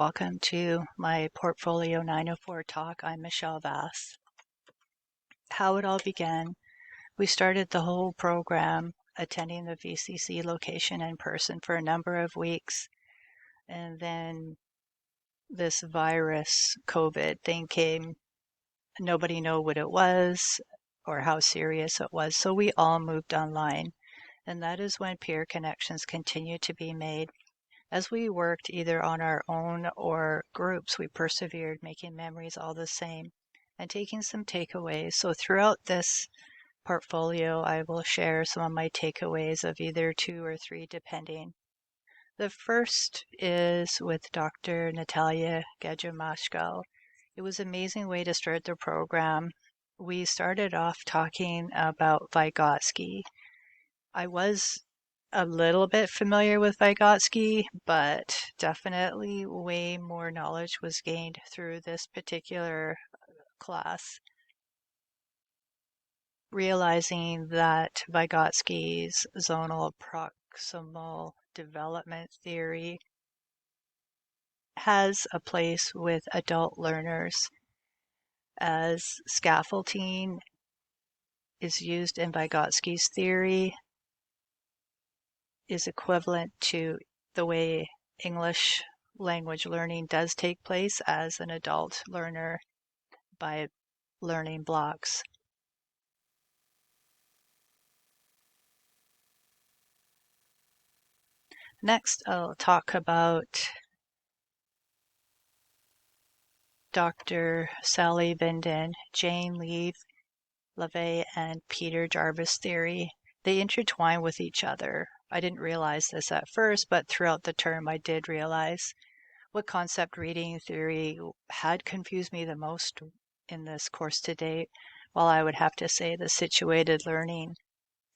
Welcome to my Portfolio 904 talk. I'm Michelle Vass. How it all began, we started the whole program attending the VCC location in person for a number of weeks. And then this virus, COVID thing came. Nobody knew what it was or how serious it was. So we all moved online. And that is when peer connections continued to be made. As we worked either on our own or groups, we persevered, making memories all the same and taking some takeaways. So throughout this portfolio, I will share some of my takeaways of either 2 or 3, depending. The first is with Dr. Natalia Gajamashkal. It was an amazing way to start the program. We started off talking about Vygotsky. I was a little bit familiar with Vygotsky, but definitely way more knowledge was gained through this particular class. Realizing that Vygotsky's zonal proximal development theory has a place with adult learners, as scaffolding is used in Vygotsky's theory, is equivalent to the way English language learning does take place as an adult learner by learning blocks. Next, I'll talk about Dr. Sally Vinden, Jane Lee LaVey, and Peter Jarvis theory. They intertwine with each other. I didn't realize this at first, but throughout the term I did realize what concept reading theory had confused me the most in this course to date, while I would have to say the situated learning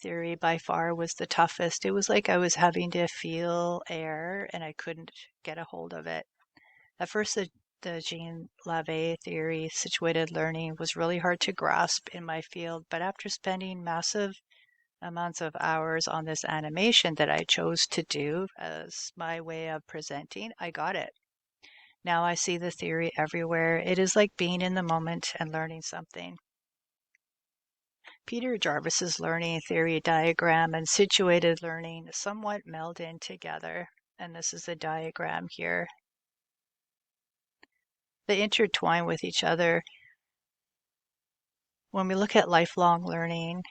theory by far was the toughest. It was like I was having to feel air and I couldn't get a hold of it. At first, the Jean LaVey theory, situated learning, was really hard to grasp in my field, but after spending massive amounts of hours on this animation that I chose to do as my way of presenting, I got it. Now I see the theory everywhere. It is like being in the moment and learning something. Peter Jarvis's learning theory diagram and situated learning somewhat meld in together, and this is the diagram here. They intertwine with each other. When we look at lifelong learning,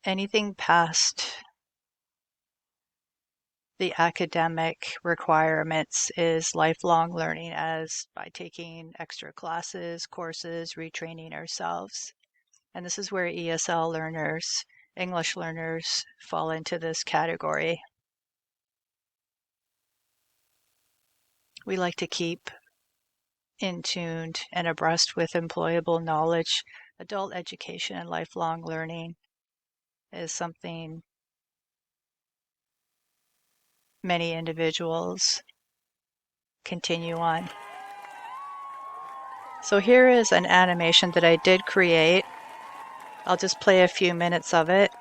anything past the academic requirements is lifelong learning, as by taking extra classes, courses, retraining ourselves. And this is where ESL learners, English learners, fall into this category. We like to keep in tuned and abreast with employable knowledge. Adult education and lifelong learning is something many individuals continue on. So here is an animation that I did create. I'll just play a few minutes of it.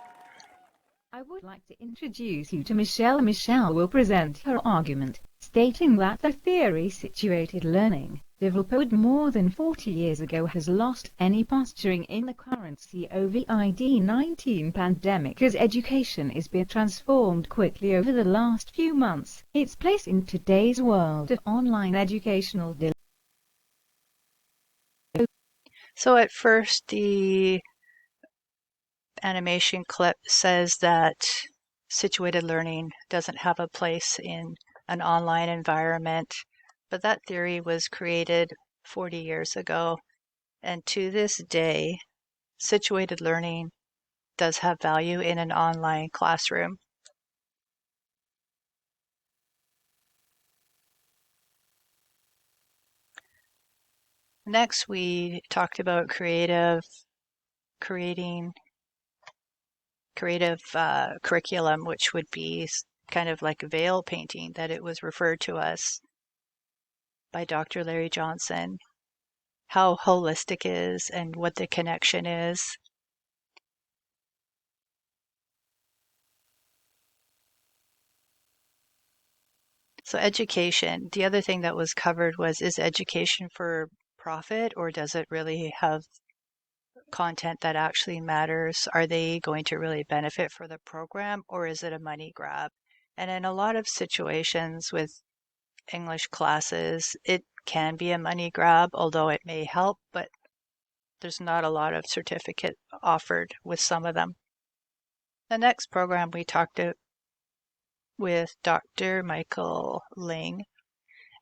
I would like to introduce you to Michelle. Michelle will present her argument, stating that the theory situated learning, developed more than 40 years ago, has lost any posturing in the current COVID-19 pandemic, as education is being transformed quickly over the last few months. Its place in today's world of online educational So at first, the animation clip says that situated learning doesn't have a place in an online environment, but that theory was created 40 years ago, and to this day, situated learning does have value in an online classroom. Next, we talked about creative curriculum, which would be kind of like veil painting, that it was referred to us by Dr. Larry Johnson, how holistic is and what the connection is. So education, the other thing that was covered was, is education for profit, or does it really have content that actually matters? Are they going to really benefit for the program, or is it a money grab? And in a lot of situations with English classes, it can be a money grab, although it may help, but there's not a lot of certificate offered with some of them. The next program we talked with Dr. Michael Ling.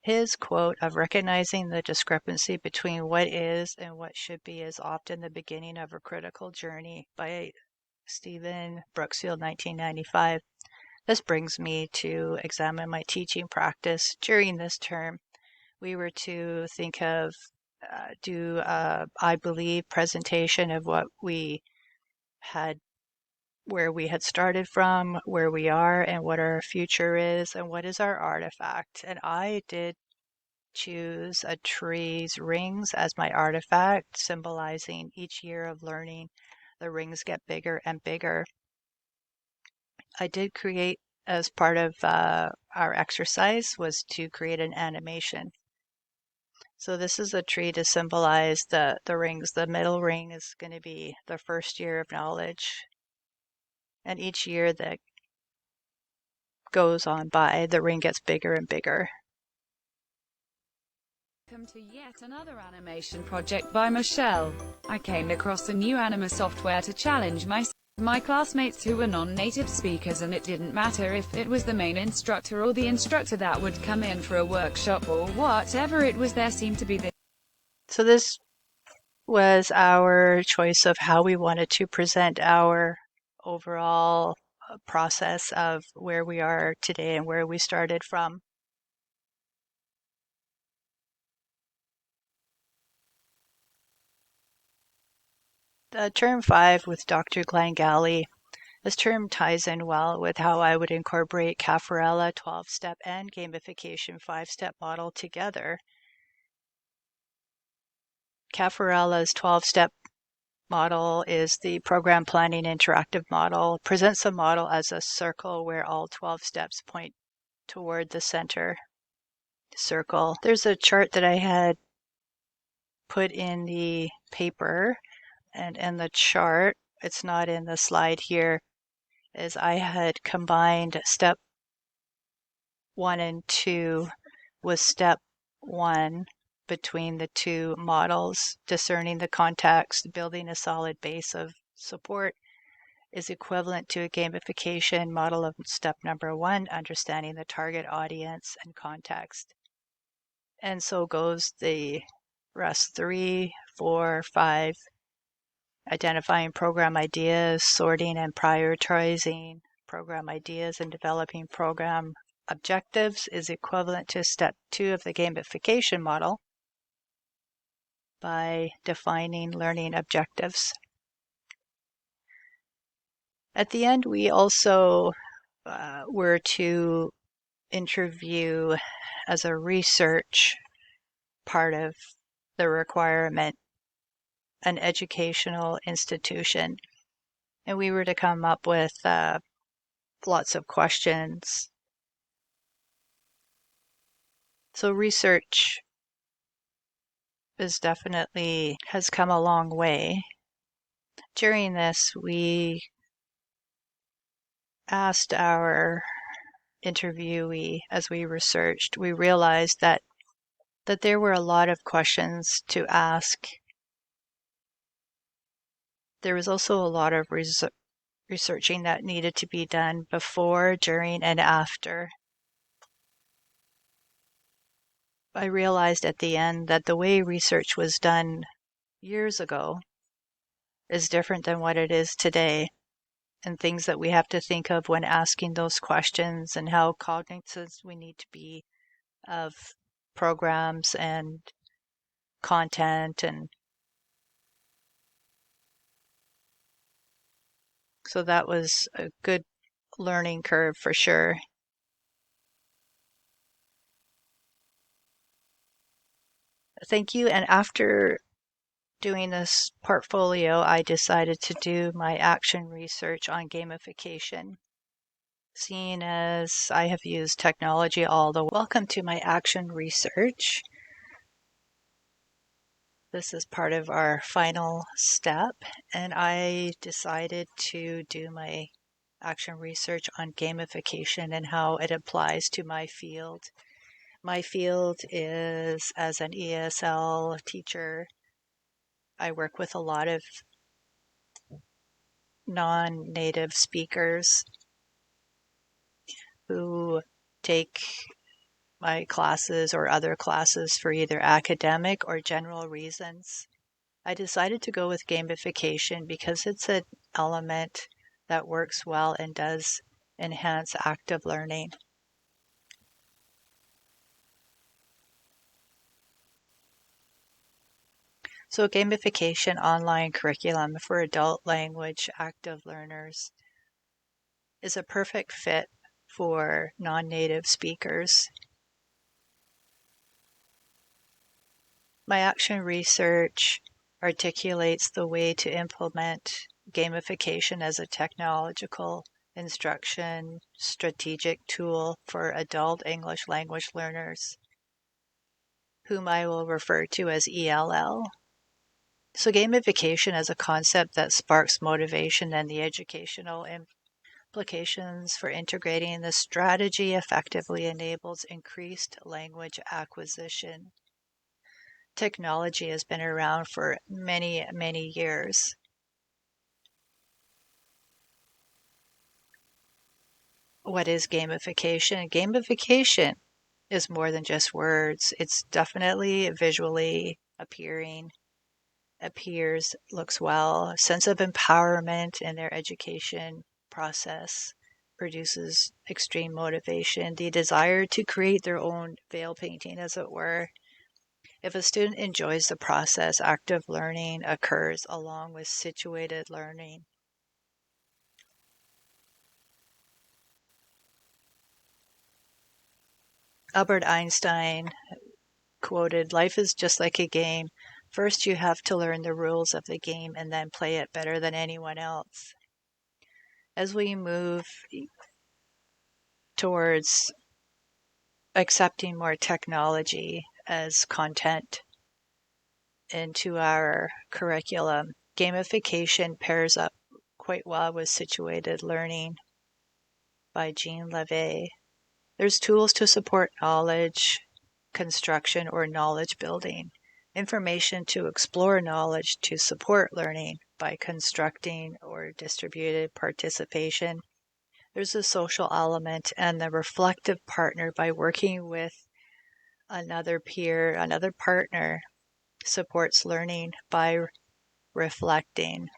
His quote of recognizing the discrepancy between what is and what should be is often the beginning of a critical journey by Stephen Brooksfield, 1995. This brings me to examine my teaching practice during this term. We were to think of, do a I believe presentation of what we had, where we had started from, where we are, and what our future is, and what is our artifact. And I did choose a tree's rings as my artifact, symbolizing each year of learning. The rings get bigger and bigger. I did create, as part of our exercise, was to create an animation. So this is a tree to symbolize the rings. The middle ring is going to be the first year of knowledge. And each year that goes on by, the ring gets bigger and bigger. Welcome to yet another animation project by Michelle. I came across a new anima software to challenge my classmates who were non-native speakers, and it didn't matter if it was the main instructor or the instructor that would come in for a workshop or whatever it was, there seemed to be this. So this was our choice of how we wanted to present our overall process of where we are today and where we started from. The term 5 with Dr. Glenn Galley, this term ties in well with how I would incorporate Caffarella 12-step and gamification 5-step model together. Caffarella's 12-step model is the program planning interactive model, presents a model as a circle where all 12 steps point toward the center circle. There's a chart that I had put in the paper, and in the chart, it's not in the slide here, is I had combined step 1 and 2 with step 1 between the two models. Discerning the context, building a solid base of support is equivalent to a gamification model of step number 1, understanding the target audience and context. And so goes the rest, 3, 4, 5, identifying program ideas, sorting and prioritizing program ideas, and developing program objectives is equivalent to step 2 of the gamification model by defining learning objectives. At the end, we also were to interview, as a research part of the requirement, an educational institution. And we were to come up with lots of questions. So research has come a long way. During this, we asked our interviewee, as we researched, we realized that there were a lot of questions to ask. There was also a lot of researching that needed to be done before, during, and after. I realized at the end that the way research was done years ago is different than what it is today, and things that we have to think of when asking those questions, and how cognizant we need to be of programs and content. And so that was a good learning curve for sure. Thank you. And after doing this portfolio, I decided to do my action research on gamification. seeing as I have used technology all the way. Welcome to my action research. This is part of our final step, and I decided to do my action research on gamification and how it applies to my field. My field is as an ESL teacher. I work with a lot of non-native speakers who take my classes or other classes for either academic or general reasons. I decided to go with gamification because it's an element that works well and does enhance active learning. So gamification online curriculum for adult language active learners is a perfect fit for non-native speakers. My action research articulates the way to implement gamification as a technological instruction strategic tool for adult English language learners, whom I will refer to as ELL. So gamification as a concept that sparks motivation and the educational implications for integrating the strategy effectively enables increased language acquisition. Technology has been around for many, many years. What is gamification? Gamification is more than just words. It's definitely visually appearing, appears, looks well, sense of empowerment in their education process, produces extreme motivation, the desire to create their own veil painting, as it were. If a student enjoys the process, active learning occurs along with situated learning. Albert Einstein quoted, "Life is just like a game. First, you have to learn the rules of the game and then play it better than anyone else." As we move towards accepting more technology as content into our curriculum, gamification pairs up quite well with situated learning by Jean Levey. There's tools to support knowledge construction or knowledge building, information to explore knowledge to support learning by constructing or distributed participation. There's a social element and the reflective partner by working with another peer, another partner supports learning by reflecting.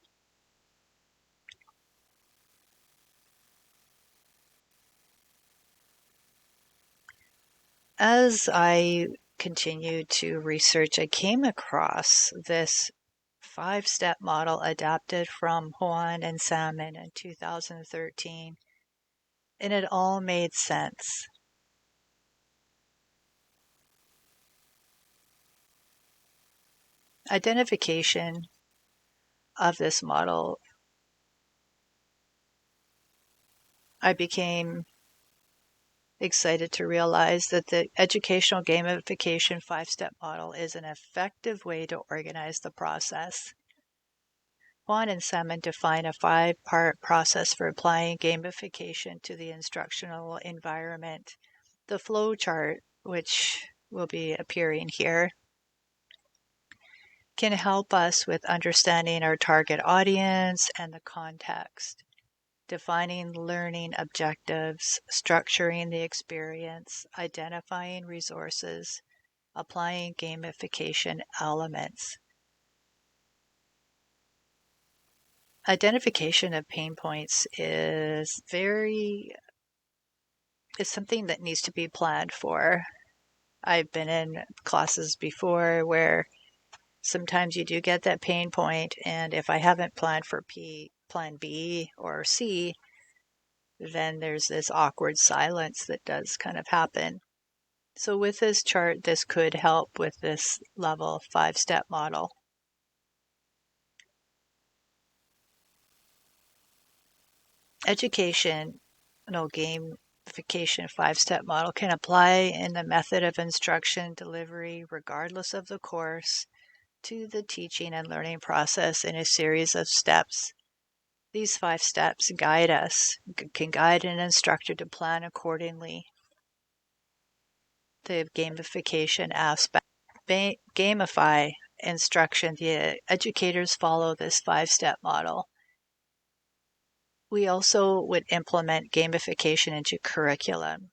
As I continued to research, I came across this 5-step model adapted from Juan and Salmon in 2013, and it all made sense. Identification of this model, I became excited to realize that the educational gamification 5-step model is an effective way to organize the process. Juan and Salmon define a 5-part process for applying gamification to the instructional environment. The flow chart, which will be appearing here, can help us with understanding our target audience and the context, defining learning objectives, structuring the experience, identifying resources, applying gamification elements. Identification of pain points is something that needs to be planned for. I've been in classes before where sometimes you do get that pain point, and if I haven't planned for plan B or C, then there's this awkward silence that does kind of happen. So with this chart, this could help with this level 5-step model. Education gamification 5-step model can apply in the method of instruction delivery regardless of the course to the teaching and learning process in a series of steps. These 5 steps can guide an instructor to plan accordingly. The gamification aspect. Gamify instruction. The educators follow this 5-step model. We also would implement gamification into curriculum.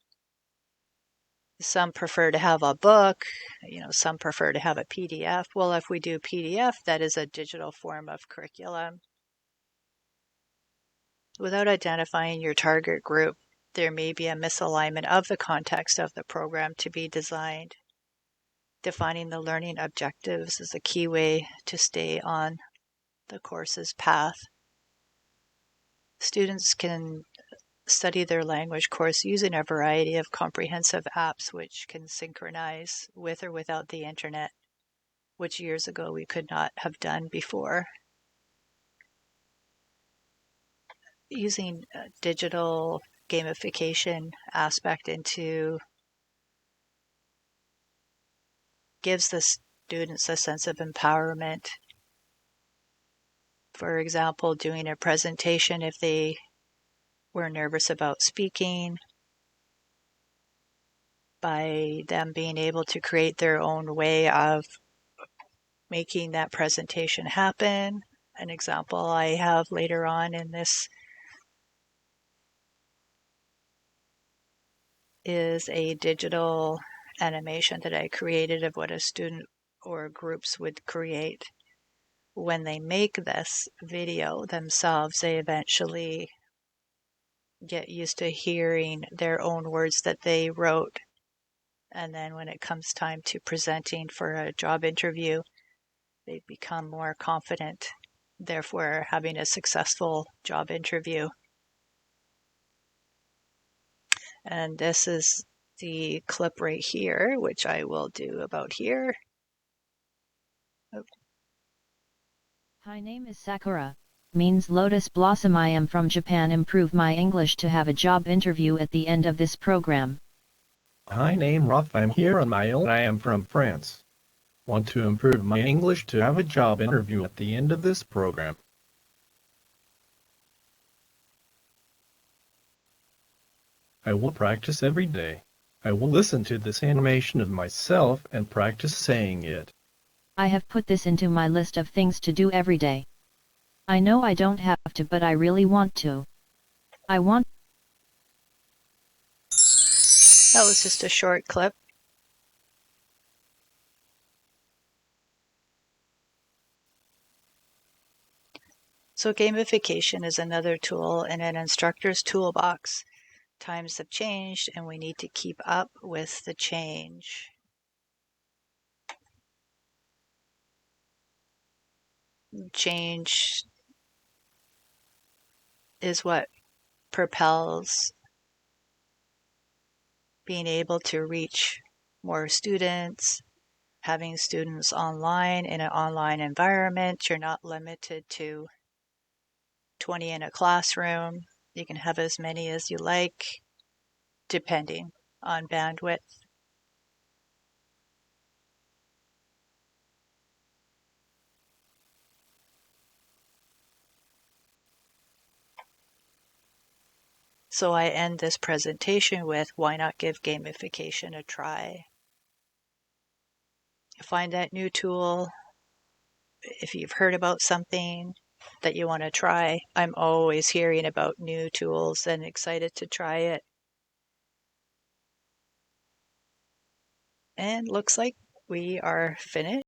Some prefer to have a book, some prefer to have a PDF. Well, if we do PDF, that is a digital form of curriculum. Without identifying your target group, there may be a misalignment of the context of the program to be designed. Defining the learning objectives is a key way to stay on the course's path. Students can study their language course using a variety of comprehensive apps which can synchronize with or without the internet, which years ago we could not have done before. Using digital gamification aspect gives the students a sense of empowerment. For example, doing a presentation if they were nervous about speaking, by them being able to create their own way of making that presentation happen. An example I have later on in this is a digital animation that I created of what a student or groups would create. When they make this video themselves, they eventually get used to hearing their own words that they wrote. And then when it comes time to presenting for a job interview, they become more confident, therefore having a successful job interview. And this is the clip right here, which I will do about here. Oh. My name is Sakura, means lotus blossom. I am from Japan. Improve my English to have a job interview at the end of this program. Hi, name Rolf. I'm here on my own. I am from France. Want to improve my English to have a job interview at the end of this program. I will practice every day. I will listen to this animation of myself and practice saying it. I have put this into my list of things to do every day. I know I don't have to, but I really want to. I want. That was just a short clip. So gamification is another tool in an instructor's toolbox. Times have changed and we need to keep up with the change. Change is what propels being able to reach more students, having students online in an online environment. You're not limited to 20 in a classroom. You can have as many as you like, depending on bandwidth. So I end this presentation with, why not give gamification a try? Find that new tool. If you've heard about something that you want to try, I'm always hearing about new tools and excited to try it. And looks like we are finished.